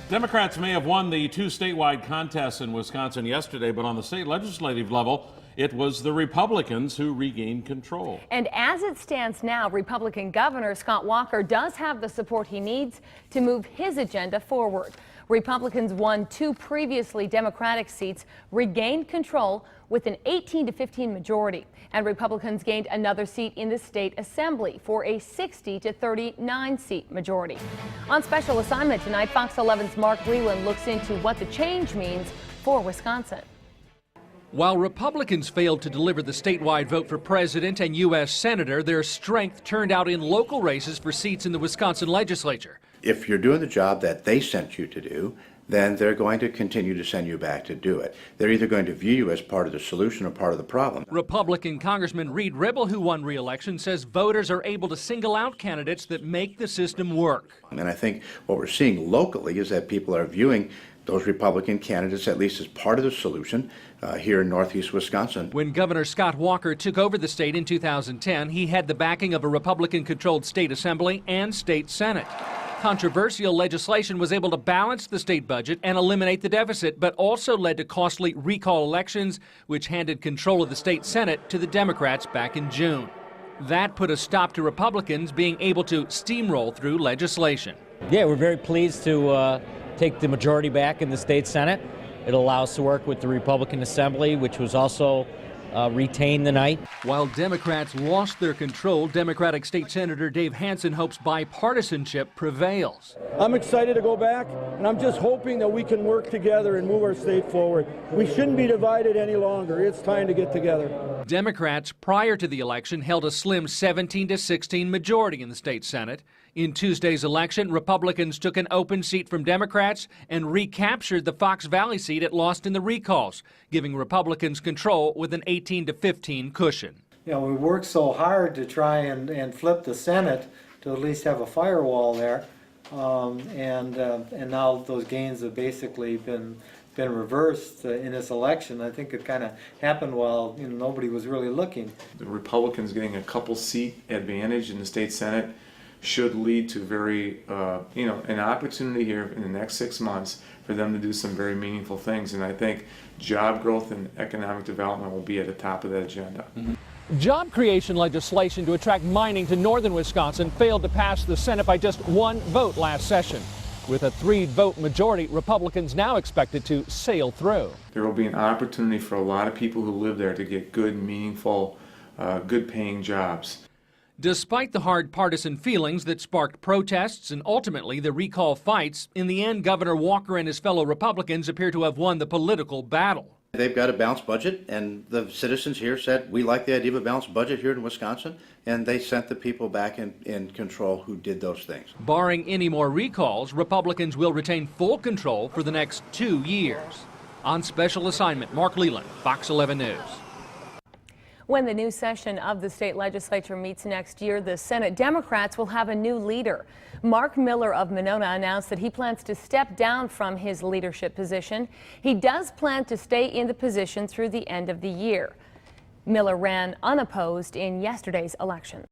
Democrats may have won the two statewide contests in Wisconsin yesterday, but on the state legislative level, it was the Republicans who regained control. And as it stands now, Republican Governor Scott Walker does have the support he needs to move his agenda forward. Republicans won two previously Democratic seats, regained control with an 18-15 majority, and Republicans gained another seat in the state assembly for a 60-39 seat majority. On special assignment tonight, Fox 11's Mark Leland looks into what the change means for Wisconsin. While Republicans failed to deliver the statewide vote for president and U.S. senator, their strength turned out in local races for seats in the Wisconsin legislature. If you're doing the job that they sent you to do, then they're going to continue to send you back to do it. They're either going to view you as part of the solution or part of the problem. Republican Congressman Reed Ribble, who won re-election, says voters are able to single out candidates that make the system work. And I think what we're seeing locally is that people are viewing those Republican candidates at least as part of the solution here in northeast Wisconsin. When Governor Scott Walker took over the state in 2010, he had the backing of a Republican-controlled state assembly and state senate. Controversial legislation was able to balance the state budget and eliminate the deficit, but also led to costly recall elections, which handed control of the state senate to the Democrats back in June. That put a stop to Republicans being able to steamroll through legislation. Yeah, we're very pleased to take the majority back in the state senate. It allows us to work with the Republican Assembly, which was also retained tonight. While Democrats lost their control, Democratic State Senator Dave Hansen hopes bipartisanship prevails. I'm excited to go back, and I'm just hoping that we can work together and move our state forward. We shouldn't be divided any longer. It's time to get together. Democrats, prior to the election, held a slim 17-16 majority in the state Senate. In Tuesday's election, Republicans took an open seat from Democrats and recaptured the Fox Valley seat it lost in the recalls, giving Republicans control with an 18-15 cushion. You know, we worked so hard to try and flip the Senate to at least have a firewall there, and now those gains have basically been reversed in this election. I think it kind of happened while nobody was really looking. The Republicans getting a couple seat advantage in the state Senate should lead to very, an opportunity here in the next 6 months for them to do some very meaningful things. And I think job growth and economic development will be at the top of that agenda. Job creation legislation to attract mining to northern Wisconsin failed to pass the Senate by just one vote last session. With a 3-vote majority, Republicans now expect it to sail through. There will be an opportunity for a lot of people who live there to get good, meaningful, good-paying jobs. Despite the hard partisan feelings that sparked protests and ultimately the recall fights, in the end, Governor Walker and his fellow Republicans appear to have won the political battle. They've got a balanced budget, and the citizens here said, we like the idea of a balanced budget here in Wisconsin, and they sent the people back in control who did those things. Barring any more recalls, Republicans will retain full control for the next 2 years. On special assignment, Mark Leland, Fox 11 News. When the new session of the state legislature meets next year, the Senate Democrats will have a new leader. Mark Miller of Monona announced that he plans to step down from his leadership position. He does plan to stay in the position through the end of the year. Miller ran unopposed in yesterday's election.